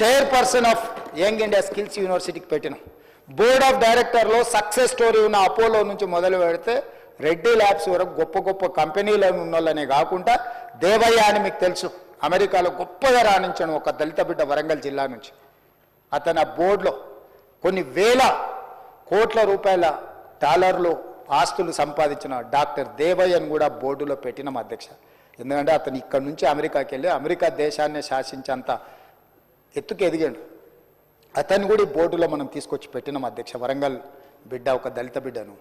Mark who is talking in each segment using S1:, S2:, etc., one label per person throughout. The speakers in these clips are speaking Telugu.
S1: Chairperson of young India skills యూనివర్సిటీకి పెట్టినాం. బోర్డ్ ఆఫ్ డైరెక్టర్లో సక్సెస్ స్టోరీ ఉన్న అపోలో నుంచి మొదలు పెడితే రెడ్డి ల్యాబ్స్ వరకు గొప్ప గొప్ప కంపెనీలు ఉన్న వాళ్ళనే కాకుండా దేవయ్య అని మీకు తెలుసు, అమెరికాలో గొప్పగా రాణించాను ఒక దళిత బిడ్డ వరంగల్ జిల్లా నుంచి. అతను ఆ బోర్డులో కొన్ని వేల కోట్ల రూపాయల డాలర్లు ఆస్తులు సంపాదించిన డాక్టర్ దేవయ్యను కూడా బోర్డులో పెట్టినాం అధ్యక్ష. ఎందుకంటే అతను ఇక్కడ నుంచి అమెరికాకి వెళ్ళి అమెరికా దేశాన్ని శాసించేంత ఎత్తుకు ఎదిగాడు. అతను కూడా ఈ బోర్డులో మనం తీసుకొచ్చి పెట్టినాం అధ్యక్ష. వరంగల్ బిడ్డ ఒక దళిత బిడ్డను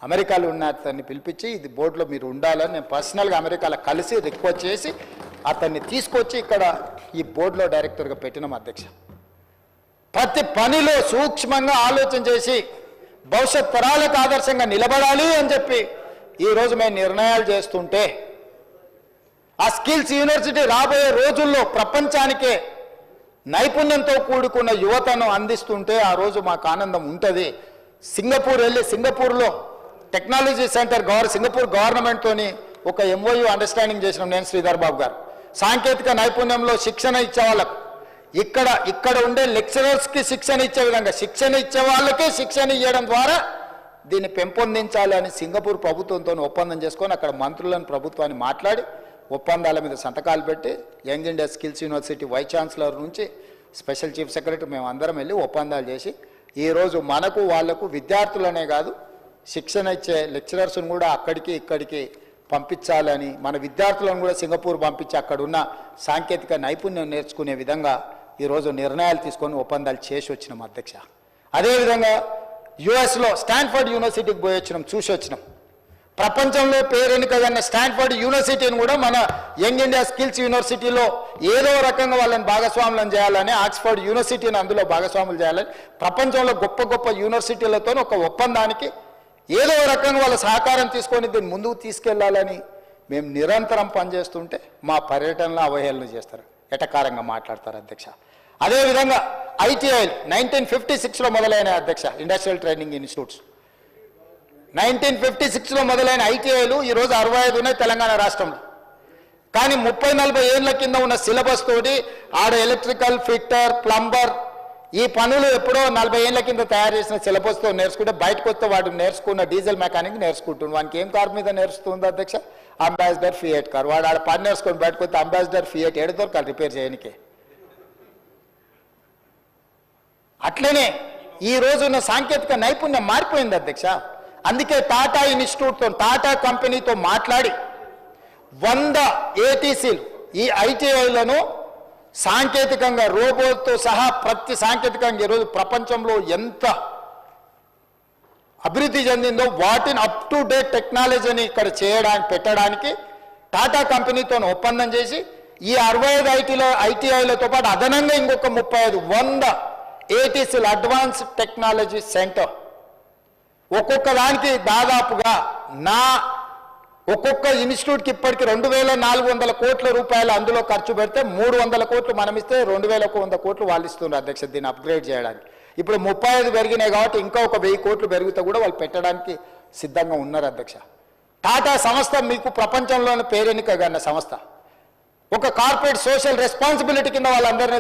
S1: అమెరికాలో ఉన్న అతన్ని పిలిపించి ఇది బోర్డులో మీరు ఉండాలని నేను పర్సనల్గా అమెరికాలో కలిసి రిక్వెస్ట్ చేసి అతన్ని తీసుకొచ్చి ఇక్కడ ఈ బోర్డులో డైరెక్టర్గా పెట్టినాం అధ్యక్ష. ప్రతి పనిలో సూక్ష్మంగా ఆలోచన చేసి భవిష్యత్ తరాలకు ఆదర్శంగా నిలబడాలి అని చెప్పి ఈరోజు మేము నిర్ణయాలు చేస్తుంటే ఆ స్కిల్స్ యూనివర్సిటీ రాబోయే రోజుల్లో ప్రపంచానికే నైపుణ్యంతో కూడుకున్న యువతను అందిస్తుంటే ఆ రోజు మాకు ఆనందం ఉంటుంది. సింగపూర్ వెళ్ళి సింగపూర్లో టెక్నాలజీ సెంటర్ సింగపూర్ గవర్నమెంట్తోని ఒక ఎంఓయూ అండర్స్టాండింగ్ చేసినాం నేను శ్రీధర్ బాబు గారు. సాంకేతిక నైపుణ్యంలో శిక్షణ ఇచ్చే వాళ్ళకు ఇక్కడ ఉండే లెక్చరర్స్కి శిక్షణ ఇచ్చే విధంగా శిక్షణ ఇచ్చే వాళ్ళకే శిక్షణ ఇవ్వడం ద్వారా దీన్ని పెంపొందించాలి అని సింగపూర్ ప్రభుత్వంతో ఒప్పందం చేసుకొని అక్కడ మంత్రులను ప్రభుత్వాన్ని మాట్లాడి ఒప్పందాల మీద సంతకాలు పెట్టి young India skills university vice chancellor నుంచి స్పెషల్ చీఫ్ సెక్రటరీ మేము అందరం వెళ్ళి ఒప్పందాలు చేసి ఈరోజు మనకు వాళ్లకు విద్యార్థులనే కాదు శిక్షణ ఇచ్చే లెక్చరర్స్ను కూడా అక్కడికి ఇక్కడికి పంపించాలని మన విద్యార్థులను కూడా సింగపూర్ పంపించి అక్కడున్న సాంకేతిక నైపుణ్యం నేర్చుకునే విధంగా ఈరోజు నిర్ణయాలు తీసుకొని ఒప్పందాలు చేసి వచ్చినాం అధ్యక్ష. అదేవిధంగా యుఎస్లో స్టాన్ఫర్డ్ యూనివర్సిటీకి పోయి వచ్చినాం, చూసి వచ్చినాం. ప్రపంచంలో పేరెన్నికన్న స్టాన్ఫర్డ్ యూనివర్సిటీని కూడా మన యంగ్ ఇండియా స్కిల్స్ యూనివర్సిటీలో ఏదో రకంగా వాళ్ళని భాగస్వాములను చేయాలని ఆక్స్ఫర్డ్ యూనివర్సిటీని అందులో భాగస్వాములు చేయాలని ప్రపంచంలో గొప్ప గొప్ప యూనివర్సిటీలతో ఒక ఒప్పందానికి ఏదో రకంగా వాళ్ళ సహకారం తీసుకొని దీన్ని ముందుకు తీసుకెళ్లాలని మేము నిరంతరం పనిచేస్తుంటే మా పర్యటనలో అవహేళన చేస్తారు, ఎటకారంగా మాట్లాడతారు అధ్యక్ష. అదేవిధంగా ఐటీఐలు 1956లో మొదలైన అధ్యక్ష ఇండస్ట్రియల్ ట్రైనింగ్ ఇన్స్టిట్యూట్స్ 1956లో మొదలైన ఐటీఐలు ఈరోజు 65 ఉన్నాయి తెలంగాణ రాష్ట్రంలో. కానీ 30-40 ఏళ్ల కింద ఉన్న సిలబస్ తోటి ఆడ ఎలక్ట్రికల్ ఫిట్టర్ ప్లంబర్ ఈ పనులు ఎప్పుడో 40 ఏళ్ల కింద తయారు చేసిన సిలబస్తో నేర్చుకుంటే బయటకు వస్తే వాడు నేర్చుకున్న డీజిల్ మెకానిక్ నేర్చుకుంటుంది. వానికి ఏం కార్ మీద నేర్చుతుంది అధ్యక్ష? Ambassador fiat car. వాడు ఆడ పని నేర్చుకొని బయటకు వస్తే అంబాసిడర్ ఫియట్ ఏడు దొరకాలి రిపేర్ చేయనికే. అట్లనే ఈ రోజున్న సాంకేతిక నైపుణ్యం మారిపోయింది అధ్యక్ష. అందుకే టాటా ఇన్స్టిట్యూట్తో టాటా కంపెనీతో మాట్లాడి 100 ఏటీసీలు ఈ ఐటీఐలను సాంకేతికంగా రోబోట్తో సహా ప్రతి సాంకేతికంగా ఈరోజు ప్రపంచంలో ఎంత అభివృద్ధి చెందిందో వాటిని అప్ టు డేట్ టెక్నాలజీని ఇక్కడ పెట్టడానికి టాటా కంపెనీతో ఒప్పందం చేసి ఈ 65 ఐటీఐలతో పాటు అదనంగా ఇంకొక 100 ఏటీసీలు అడ్వాన్స్ టెక్నాలజీ సెంటర్ ఒక్కొక్క దానికి దాదాపుగా ఒక్కొక్క ఇన్స్టిట్యూట్కి ఇప్పటికి 2400 కోట్ల రూపాయలు అందులో ఖర్చు పెడితే 300 కోట్లు మనం ఇస్తే 2100 కోట్లు వాళ్ళు ఇస్తున్నారు అధ్యక్ష దీన్ని అప్గ్రేడ్ చేయడానికి. ఇప్పుడు 35 పెరిగినాయి కాబట్టి ఇంకా ఒక 1000 కోట్లు పెరిగితే కూడా వాళ్ళు పెట్టడానికి సిద్ధంగా ఉన్నారు అధ్యక్ష. టాటా సంస్థ మీకు ప్రపంచంలోని పేరెన్నికగన్న సంస్థ. ఒక కార్పొరేట్ సోషల్ రెస్పాన్సిబిలిటీ కింద వాళ్ళందరినీ